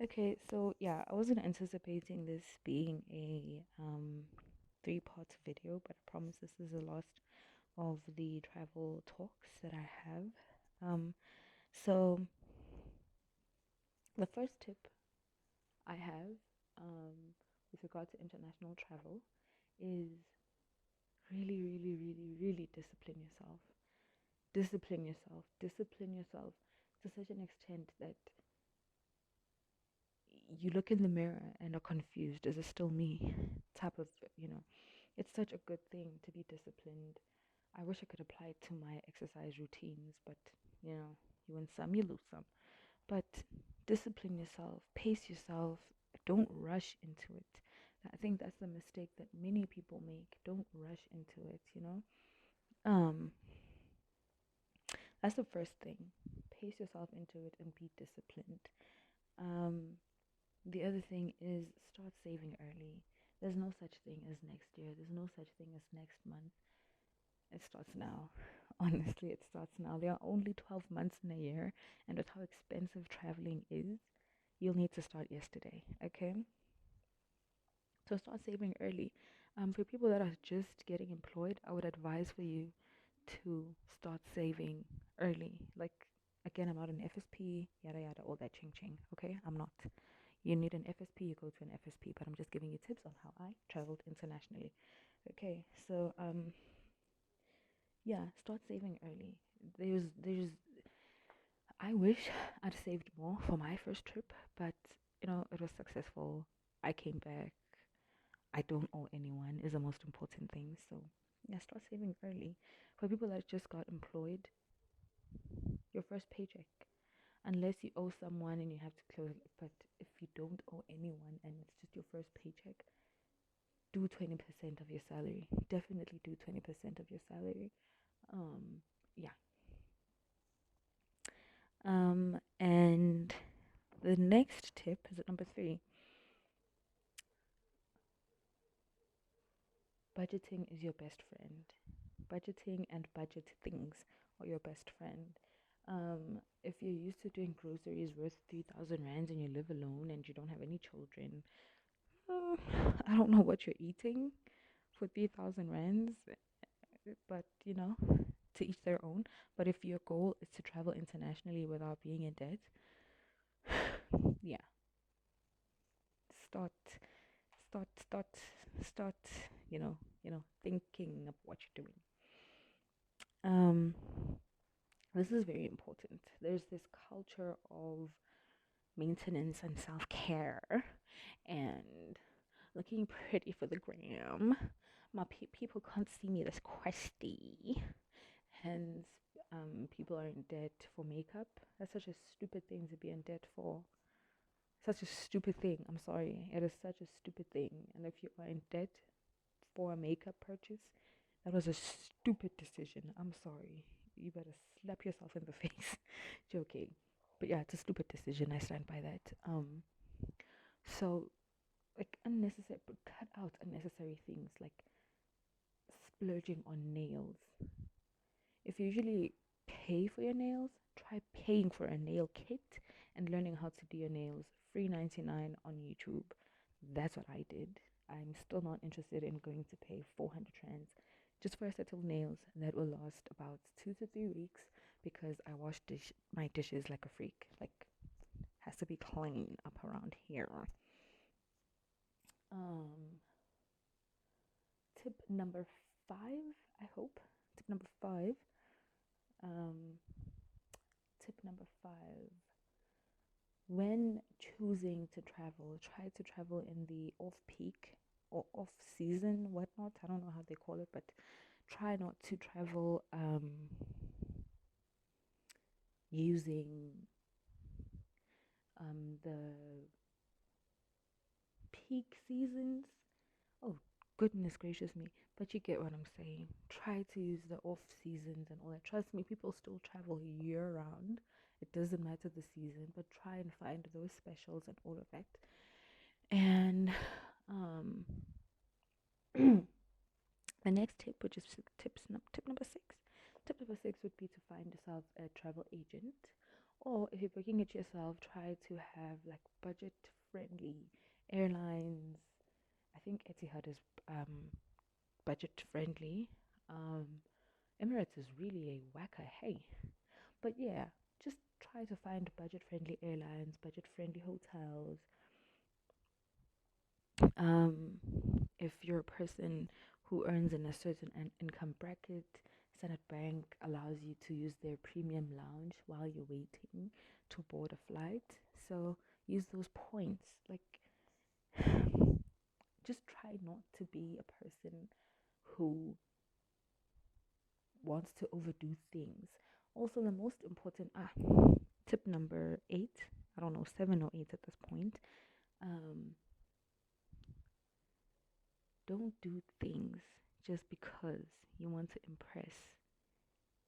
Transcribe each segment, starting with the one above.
Okay, so yeah, I wasn't anticipating this being a three-part video, but I promise this is the last of the travel talks that I have. So the first tip I have with regard to international travel is really, really, really, really discipline yourself. Discipline yourself. Discipline yourself to such an extent that you look in the mirror and are confused. Is it still me? Type of, you know, it's such a good thing to be disciplined. I wish I could apply it to my exercise routines, but you win some, you lose some. But discipline yourself, pace yourself, don't rush into it. I think that's the mistake that many people make. Don't rush into it. Um, that's the first thing. Pace yourself into it and be disciplined. Um, the other thing is start saving early. There's no such thing as next year. There's no such thing as next month. It starts now. Honestly, it starts now. There are only 12 months in a year, and with how expensive traveling is, you'll need to start yesterday, okay? So start saving early. For people that are just getting employed, I would advise for you to start saving early. Like, again, I'm not an FSP, yada yada, all that ching ching, okay? I'm not. You need an FSP, you go to an FSP, but I'm just giving you tips on how I traveled internationally. Okay, so yeah, start saving early. There's I wish I'd saved more for my first trip, but it was successful. I came back. I don't owe anyone is the most important thing. So yeah, start saving early. For people that just got employed, your first paycheck. Unless you owe someone and you have to close it, but if you don't owe anyone and it's just your first paycheck, do 20% of your salary. Definitely do 20% of your salary. Yeah. And the next tip is at number three. Budgeting is your best friend. Budgeting and budget things are your best friend. If you're used to doing groceries worth 3,000 rands and you live alone and you don't have any children, uh, I don't know what you're eating for 3,000 rands, but to each their own. But if your goal is to travel internationally without being in debt, yeah, start, start, start, thinking of what you're doing. Um, this is very important. There's this culture of maintenance and self care and looking pretty for the gram. My people can't see me this crusty. Hence, people are in debt for makeup. That's such a stupid thing to be in debt for. Such a stupid thing. I'm sorry. It is such a stupid thing. And if you are in debt for a makeup purchase, that was a stupid decision. I'm sorry. You better slap yourself in the face. Joking. But yeah, it's a stupid decision. I stand by that. So like unnecessary, but cut out unnecessary things like splurging on nails. If you usually pay for your nails, try paying for a nail kit and learning how to do your nails. Free 99 on YouTube. That's what I did. I'm still not interested in going to pay 400 rands just for a set of nails that will last about 2 to 3 weeks because I wash my dishes like a freak. Like, has to be clean up around here. Um, tip number five, I hope. Tip number five. Um, tip number five. When choosing to travel, try to travel in the off peak or off season, whatnot. I don't know how they call it, but try not to travel using the peak seasons. Oh, goodness gracious me. But you get what I'm saying. Try to use the off seasons and all that. Trust me, people still travel year round. It doesn't matter the season, but try and find those specials and all of that. And um, the next tip, which is tip number six. Tip number six would be to find yourself a travel agent Or if you're booking it yourself, try to have like budget friendly airlines. I think Etihad is budget friendly. Um, Emirates is really a whacker, hey. But yeah, just try to find budget friendly airlines, budget friendly hotels. Um, if you're a person who earns in a certain income bracket, Standard Bank allows you to use their premium lounge while you're waiting to board a flight. So use those points. Like, just try not to be a person who wants to overdo things. Also, the most important tip number 8, I don't know, 7 or 8 at this point. Um, don't do things just because you want to impress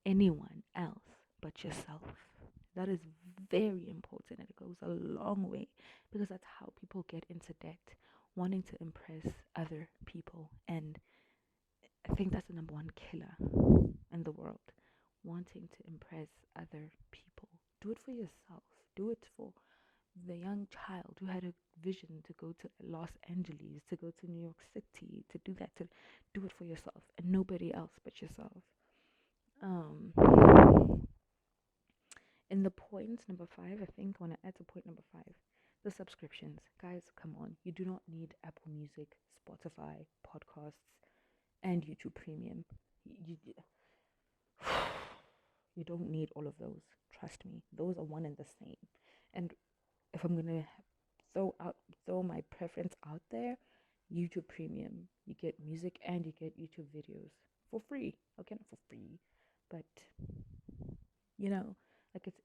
anyone else but yourself. That is very important and it goes a long way because that's how people get into debt, wanting to impress other people. And I think that's the number one killer in the world, wanting to impress other people. Do it for yourself, do it for the young child who had a vision to go to Los Angeles, to go to New York City, to do that, to do it for yourself and nobody else but yourself. Um, in the point number 5, I think I want to add to point number 5, the subscriptions. Guys, come on. You do not need Apple Music, Spotify, podcasts, and YouTube Premium. You, you don't need all of those. Trust me. Those are one and the same. And if I'm gonna throw out throw my preference out there, YouTube Premium. You get music and you get YouTube videos for free. Okay, not for free, but like it's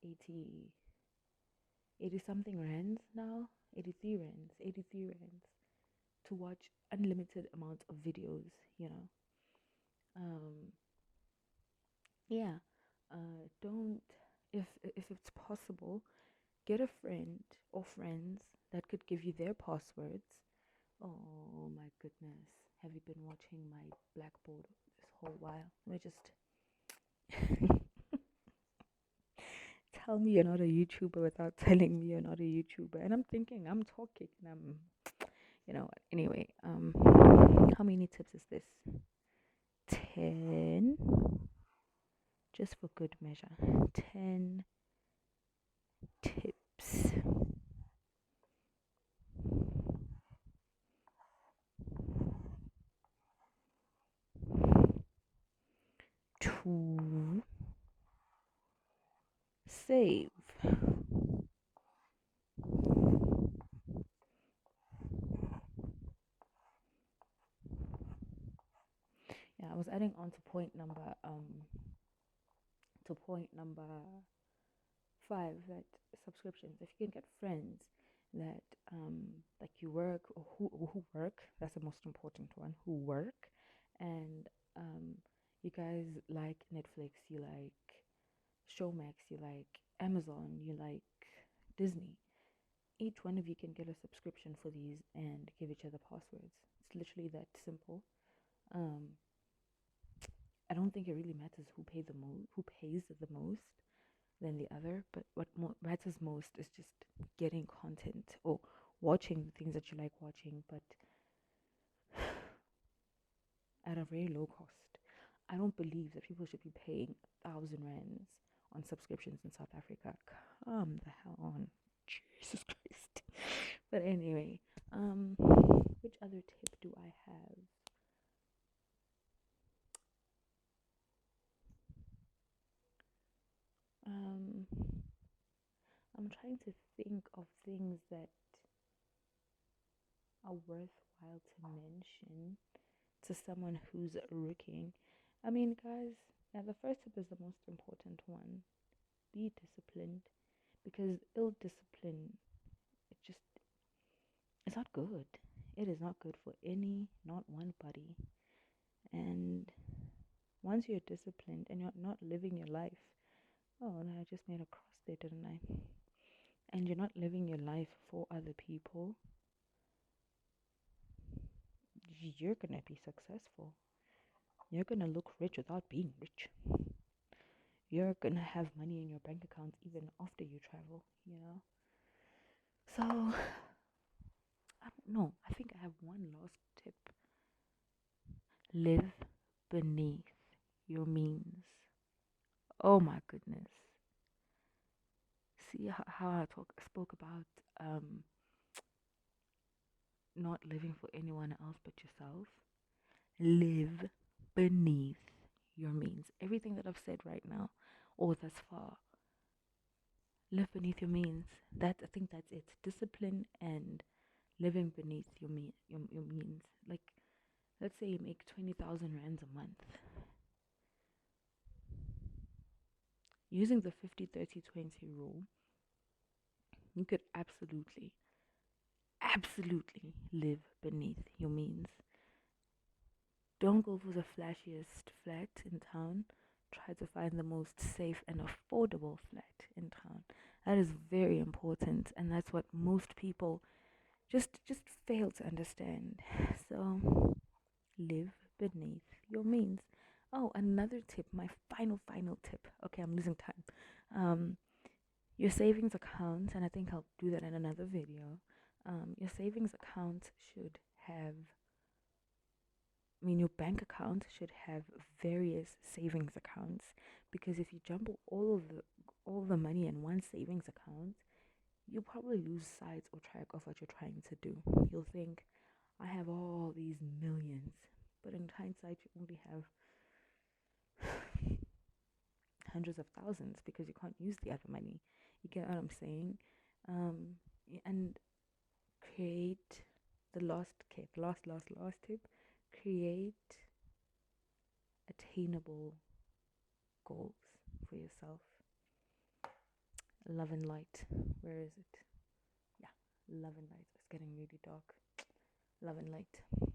80 something rands now, 83 rands to watch unlimited amounts of videos. You know, um, yeah. Don't if it's possible, get a friend or friends that could give you their passwords. Oh my goodness. Have you been watching my blackboard this whole while? Let me just tell me you're not a YouTuber without telling me you're not a YouTuber. And I'm thinking I'm talking and anyway, how many tips is this? 10, just for good measure. 10 tips to save. Yeah, I was adding on to point number 5, that subscriptions. If you can get friends that like you work or who work, that's the most important one. Who work, and you guys like Netflix, you like Showmax, you like Amazon, you like Disney. Each one of you can get a subscription for these and give each other passwords. It's literally that simple. Um, I don't think it really matters who pays the most than the other, but what matters most is just getting content or watching the things that you like watching, but at a very low cost. I don't believe that people should be paying 1,000 rands on subscriptions in South Africa. Come the hell on, Jesus Christ. But anyway, which other tip do I have? Um, I'm trying to think of things that are worthwhile to mention to someone who's looking. I mean, guys, yeah, the first tip is the most important one. Be disciplined, because ill discipline, it just, it's not good. It is not good for not one body. And once you're disciplined and you're not living your life, oh no, I just made a cross there, didn't I? And you're not living your life for other people, you're gonna be successful. You're gonna look rich without being rich. you're gonna have money in your bank account even after you travel, you know? So, I don't know. I think I have one last tip. Live beneath your means. Oh my goodness. See how I spoke about um not living for anyone else but yourself. Live beneath your means. Everything that I've said right now, or thus far, live beneath your means. That I think that's it. Discipline and living beneath your means. Like, let's say you make 20,000 rands a month. Using the 50/30/20 rule, you could absolutely live beneath your means. Don't go for the flashiest flat in town. Try to find the most safe and affordable flat in town. That is very important, and that's what most people just fail to understand. So live beneath your means. Oh, another tip, my final tip. Okay, I'm losing time. Um, your savings account, and I think I'll do that in another video. Your savings account should have, I mean, your bank account should have various savings accounts, because if you jumble all the money in one savings account, you'll probably lose sight or track of what you're trying to do. You'll think, I have all these millions, but in hindsight, you only have hundreds of thousands because you can't use the other money. You get what I'm saying? And create the last tip. Create attainable goals for yourself. Love and light. Where is it? Yeah, love and light. It's getting really dark. Love and light.